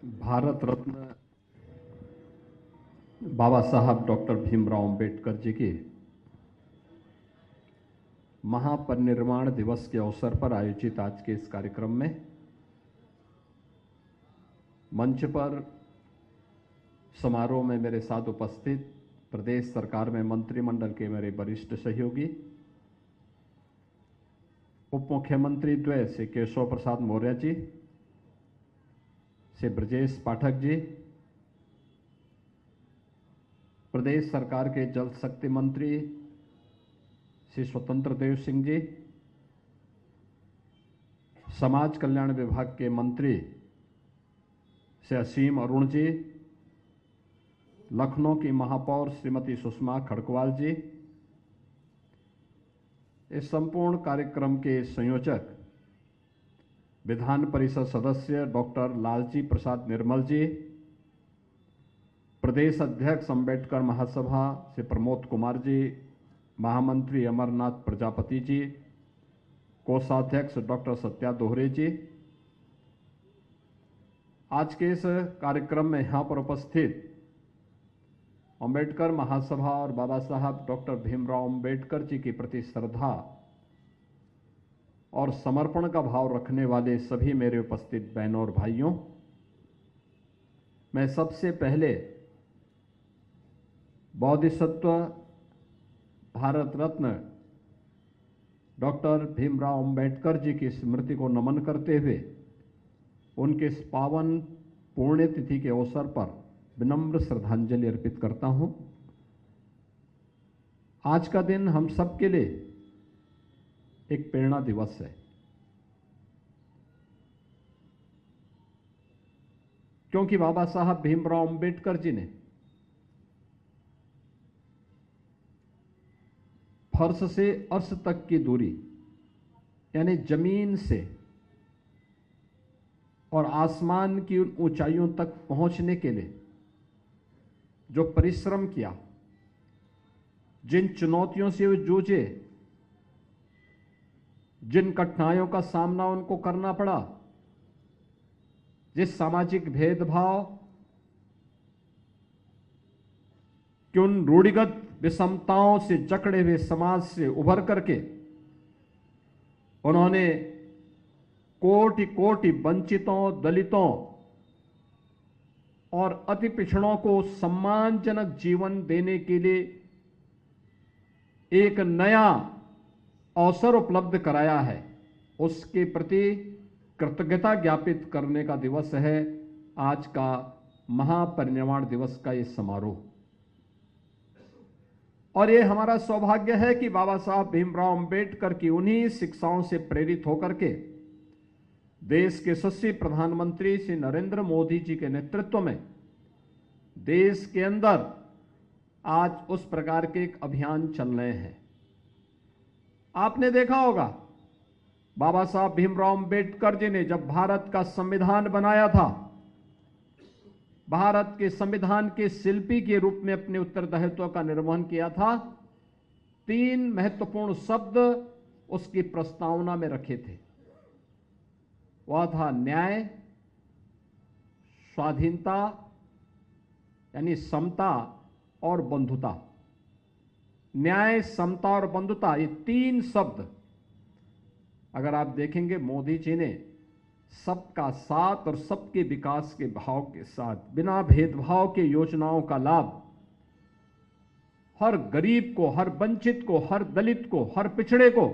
भारत रत्न बाबा साहब डॉक्टर भीमराव अंबेडकर जी के महापरिनिर्वाण दिवस के अवसर पर आयोजित आज के इस कार्यक्रम में मंच पर समारोह में मेरे साथ उपस्थित प्रदेश सरकार में मंत्रिमंडल के मेरे वरिष्ठ सहयोगी, उप मुख्यमंत्री द्वय श्री केशव प्रसाद मौर्य जी, श्री ब्रजेश पाठक जी, प्रदेश सरकार के जल शक्ति मंत्री श्री स्वतंत्र देव सिंह जी, समाज कल्याण विभाग के मंत्री श्री असीम अरुण जी, लखनऊ की महापौर श्रीमती सुषमा खड़कवाल जी, इस संपूर्ण कार्यक्रम के संयोजक विधान परिषद सदस्य डॉक्टर लालजी प्रसाद निर्मल जी, प्रदेश अध्यक्ष अंबेडकर महासभा से प्रमोद कुमार जी, महामंत्री अमरनाथ प्रजापति जी, कोषाध्यक्ष डॉक्टर सत्या दोहरे जी, आज के इस कार्यक्रम में यहाँ पर उपस्थित अंबेडकर महासभा और बाबा साहब डॉक्टर भीमराव अंबेडकर जी के प्रति श्रद्धा और समर्पण का भाव रखने वाले सभी मेरे उपस्थित बहनों और भाइयों, मैं सबसे पहले बोधिसत्व भारत रत्न डॉक्टर भीमराव अंबेडकर जी की स्मृति को नमन करते हुए उनके इस पावन पुण्यतिथि के अवसर पर विनम्र श्रद्धांजलि अर्पित करता हूं। आज का दिन हम सबके लिए एक प्रेरणा दिवस है, क्योंकि बाबा साहब भीमराव अंबेडकर जी ने फर्श से अर्श तक की दूरी यानी जमीन से और आसमान की उन ऊंचाइयों तक पहुंचने के लिए जो परिश्रम किया, जिन चुनौतियों से वे जूझे, जिन कठिनाइयों का सामना उनको करना पड़ा, जिस सामाजिक भेदभाव कि उन रूढ़िगत विषमताओं से जकड़े हुए समाज से उभर करके उन्होंने कोटि कोटि वंचितों, दलितों और अति पिछड़ों को सम्मानजनक जीवन देने के लिए एक नया अवसर उपलब्ध कराया है, उसके प्रति कृतज्ञता ज्ञापित करने का दिवस है आज का महापरिनिर्वाण दिवस का ये समारोह। और ये हमारा सौभाग्य है कि बाबा साहब भीमराव अंबेडकर की उन्हीं शिक्षाओं से प्रेरित होकर के देश के यशस्वी प्रधानमंत्री श्री नरेंद्र मोदी जी के नेतृत्व में देश के अंदर आज उस प्रकार के एक अभियान चल रहे हैं। आपने देखा होगा बाबा साहब भीमराव अंबेडकर जी ने जब भारत का संविधान बनाया था, भारत के संविधान के शिल्पी के रूप में अपने उत्तरदायित्व का निर्वहन किया था। 3 महत्वपूर्ण शब्द उसकी प्रस्तावना में रखे थे, वह था न्याय, स्वाधीनता यानी समता और बंधुता। न्याय, समता और बंधुता, ये 3 शब्द अगर आप देखेंगे मोदी जी ने सबका साथ और सबके विकास के भाव के साथ बिना भेदभाव के योजनाओं का लाभ हर गरीब को, हर वंचित को, हर दलित को, हर पिछड़े को,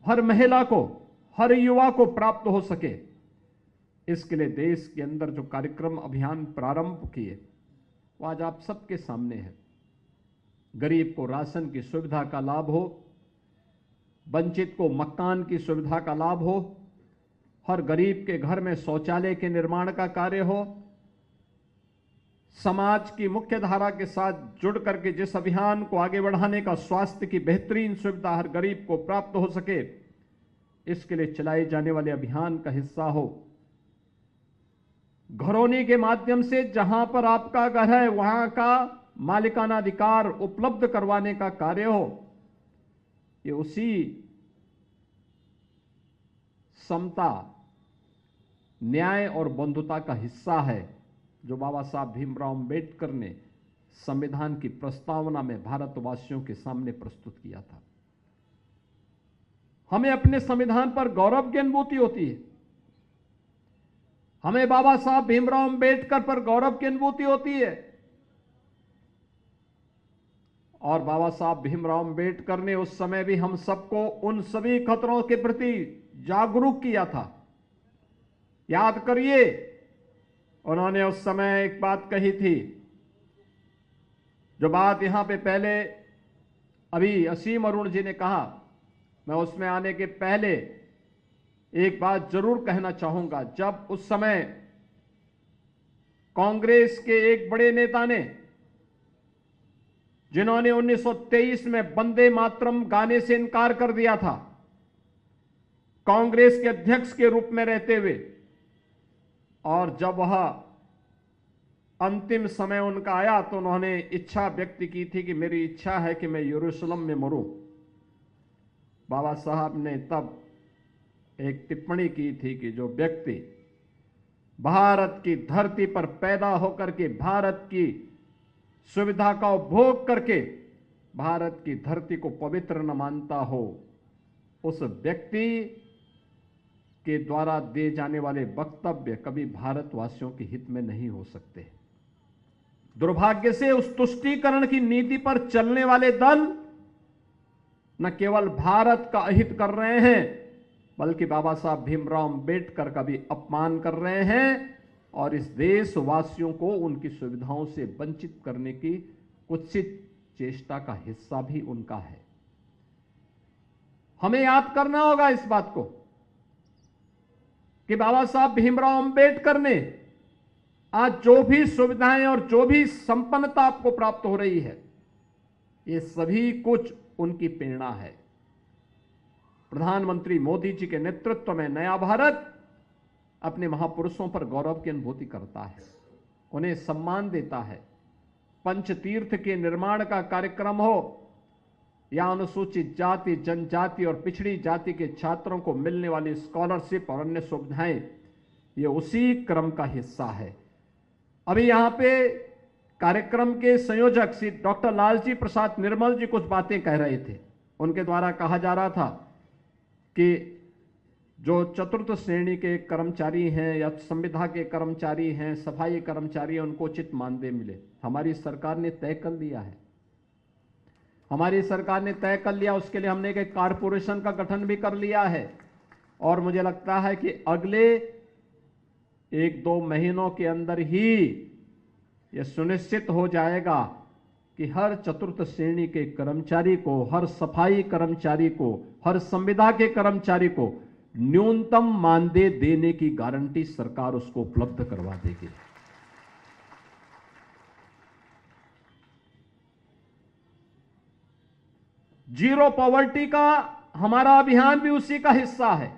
हर महिला को, हर युवा को प्राप्त हो सके, इसके लिए देश के अंदर जो कार्यक्रम अभियान प्रारंभ किए वो आज आप सबके सामने है। गरीब को राशन की सुविधा का लाभ हो, वंचित को मकान की सुविधा का लाभ हो, हर गरीब के घर में शौचालय के निर्माण का कार्य हो, समाज की मुख्य धारा के साथ जुड़ करके जिस अभियान को आगे बढ़ाने का स्वास्थ्य की बेहतरीन सुविधा हर गरीब को प्राप्त हो सके, इसके लिए चलाए जाने वाले अभियान का हिस्सा हो। घरौनी के माध्यम से जहां पर आपका घर है वहां का मालिकाना अधिकार उपलब्ध करवाने का कार्य हो, ये उसी समता, न्याय और बंधुता का हिस्सा है जो बाबा साहब भीमराव अंबेडकर ने संविधान की प्रस्तावना में भारतवासियों के सामने प्रस्तुत किया था। हमें अपने संविधान पर गौरव की अनुभूति होती है। हमें बाबा साहब भीमराव अंबेडकर पर गौरव की अनुभूति होती है। और बाबा साहब भीमराव अंबेडकर ने उस समय भी हम सबको उन सभी खतरों के प्रति जागरूक किया था। याद करिए, उन्होंने उस समय एक बात कही थी, जो बात यहां पे पहले अभी असीम अरुण जी ने कहा, मैं उसमें आने के पहले एक बात जरूर कहना चाहूंगा। जब उस समय कांग्रेस के एक बड़े नेता ने, जिन्होंने 1923 में वंदे मातरम गाने से इनकार कर दिया था, कांग्रेस के अध्यक्ष के रूप में रहते हुए, और जब वह अंतिम समय उनका आया तो उन्होंने इच्छा व्यक्त की थी कि मेरी इच्छा है कि मैं यरूशलेम में मरूं। बाबा साहब ने तब एक टिप्पणी की थी कि जो व्यक्ति भारत की धरती पर पैदा होकर के भारत की सुविधा का उपभोग करके भारत की धरती को पवित्र न मानता हो, उस व्यक्ति के द्वारा दिए जाने वाले वक्तव्य कभी भारतवासियों के हित में नहीं हो सकते। दुर्भाग्य से उस तुष्टीकरण की नीति पर चलने वाले दल न केवल भारत का अहित कर रहे हैं, बल्कि बाबा साहब भीमराव अंबेडकर का भी अपमान कर रहे हैं और इस देशवासियों को उनकी सुविधाओं से वंचित करने की कुत्सित चेष्टा का हिस्सा भी उनका है। हमें याद करना होगा इस बात को कि बाबा साहब भीमराव अंबेडकर ने आज जो भी सुविधाएं और जो भी संपन्नता आपको प्राप्त हो रही है, ये सभी कुछ उनकी प्रेरणा है। प्रधानमंत्री मोदी जी के नेतृत्व में नया भारत अपने महापुरुषों पर गौरव की अनुभूति करता है, उन्हें सम्मान देता है। पंचतीर्थ के निर्माण का कार्यक्रम हो या अनुसूचित जाति, जनजाति और पिछड़ी जाति के छात्रों को मिलने वाली स्कॉलरशिप और अन्य सुविधाएं, ये उसी क्रम का हिस्सा है। अभी यहां पे कार्यक्रम के संयोजक श्री डॉक्टर लालजी प्रसाद निर्मल जी कुछ बातें कह रहे थे। उनके द्वारा कहा जा रहा था कि जो चतुर्थ श्रेणी के कर्मचारी हैं या संविदा के कर्मचारी हैं, सफाई कर्मचारी हैं, उनको उचित मानदेय मिले। हमारी सरकार ने तय कर लिया है, हमारी सरकार ने तय कर लिया। उसके लिए हमने एक कारपोरेशन का गठन भी कर लिया है और मुझे लगता है कि अगले 1-2 महीनों के अंदर ही यह सुनिश्चित हो जाएगा कि हर चतुर्थ श्रेणी के कर्मचारी को, हर सफाई कर्मचारी को, हर संविदा के कर्मचारी को न्यूनतम मानदेय देने की गारंटी सरकार उसको उपलब्ध करवा देगी। जीरो पॉवर्टी का हमारा अभियान भी उसी का हिस्सा है।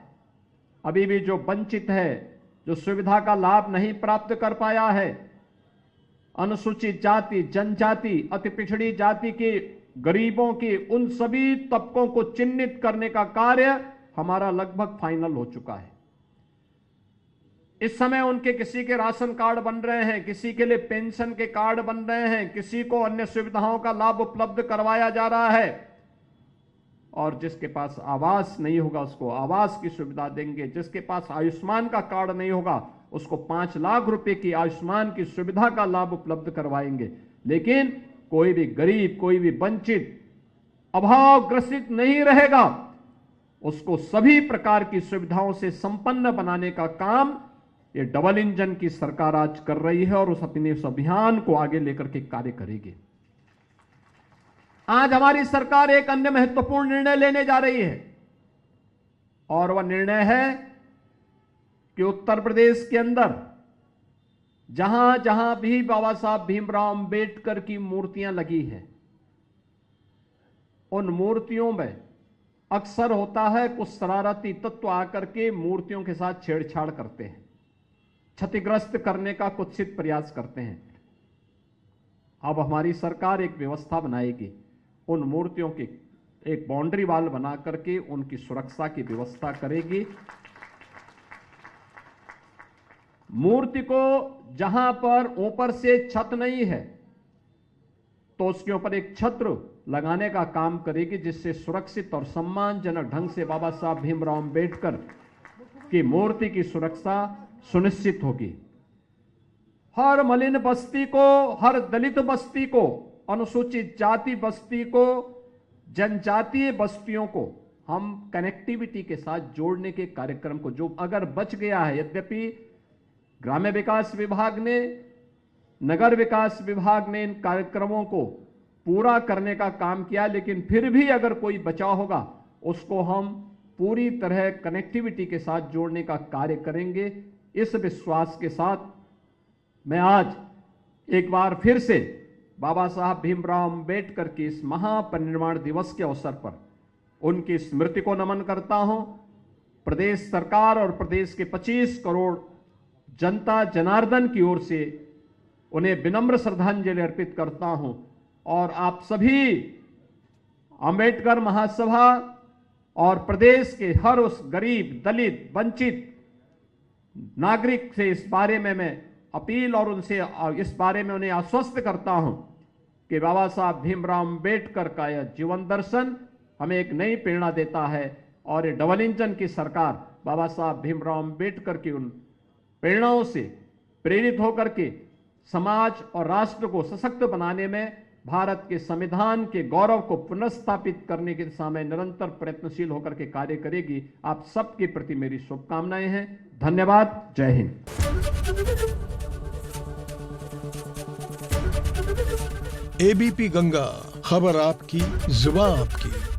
अभी भी जो वंचित है, जो सुविधा का लाभ नहीं प्राप्त कर पाया है, अनुसूचित जाति, जनजाति, अति पिछड़ी जाति के, गरीबों के, उन सभी तबकों को चिन्हित करने का कार्य हमारा लगभग फाइनल हो चुका है। इस समय उनके किसी के राशन कार्ड बन रहे हैं, किसी के लिए पेंशन के कार्ड बन रहे हैं, किसी को अन्य सुविधाओं का लाभ उपलब्ध करवाया जा रहा है। और जिसके पास आवास नहीं होगा उसको आवास की सुविधा देंगे। जिसके पास आयुष्मान का कार्ड नहीं होगा उसको 5 लाख रुपए की आयुष्मान की सुविधा का लाभ उपलब्ध करवाएंगे। लेकिन कोई भी गरीब, कोई भी वंचित, अभावग्रसित नहीं रहेगा। उसको सभी प्रकार की सुविधाओं से संपन्न बनाने का काम ये डबल इंजन की सरकार आज कर रही है और उस अभियान को आगे लेकर के कार्य करेगी। आज हमारी सरकार एक अन्य महत्वपूर्ण निर्णय लेने जा रही है और वह निर्णय है कि उत्तर प्रदेश के अंदर जहां जहां भी बाबा साहब भीमराव अंबेडकर की मूर्तियां लगी हैं, उन मूर्तियों में अक्सर होता है कुछ शरारती तत्व आकर के मूर्तियों के साथ छेड़छाड़ करते हैं, क्षतिग्रस्त करने का कुत्सित प्रयास करते हैं। अब हमारी सरकार एक व्यवस्था बनाएगी, उन मूर्तियों की एक बाउंड्री वाल बना करके उनकी सुरक्षा की व्यवस्था करेगी मूर्ति को जहां पर ऊपर से छत नहीं है तो उसके ऊपर एक छत्र लगाने का काम करेगी, जिससे सुरक्षित और सम्मानजनक ढंग से बाबा साहब भीमराव अंबेडकर की मूर्ति की सुरक्षा सुनिश्चित होगी। हर मलिन बस्ती को, हर दलित बस्ती को, अनुसूचित जाति बस्ती को, जनजातीय बस्तियों को हम कनेक्टिविटी के साथ जोड़ने के कार्यक्रम को, जो अगर बच गया है, यद्यपि ग्राम्य विकास विभाग ने, नगर विकास विभाग ने इन कार्यक्रमों को पूरा करने का काम किया, लेकिन फिर भी अगर कोई बचा होगा उसको हम पूरी तरह कनेक्टिविटी के साथ जोड़ने का कार्य करेंगे। इस विश्वास के साथ मैं आज एक बार फिर से बाबा साहब भीमराव अंबेडकर की इस महापरिनिर्वाण दिवस के अवसर पर उनकी स्मृति को नमन करता हूं। प्रदेश सरकार और प्रदेश के 25 करोड़ जनता जनार्दन की ओर से उन्हें विनम्र श्रद्धांजलि अर्पित करता हूं और आप सभी अंबेडकर महासभा और प्रदेश के हर उस गरीब, दलित, वंचित नागरिक से इस बारे में मैं अपील और उनसे इस बारे में उन्हें आश्वस्त करता हूं कि बाबा साहब भीमराव अंबेडकर का यह जीवन दर्शन हमें एक नई प्रेरणा देता है और ये डबल इंजन की सरकार बाबा साहब भीमराव अंबेडकर की उन प्रेरणाओं से प्रेरित होकर के समाज और राष्ट्र को सशक्त बनाने में, भारत के संविधान के गौरव को पुनर्स्थापित करने की दिशा में निरंतर प्रयत्नशील होकर के कार्य करेगी। आप सबके प्रति मेरी शुभकामनाएं हैं। धन्यवाद। जय हिंद। एबीपी गंगा, खबर आपकी, जुबान आपकी।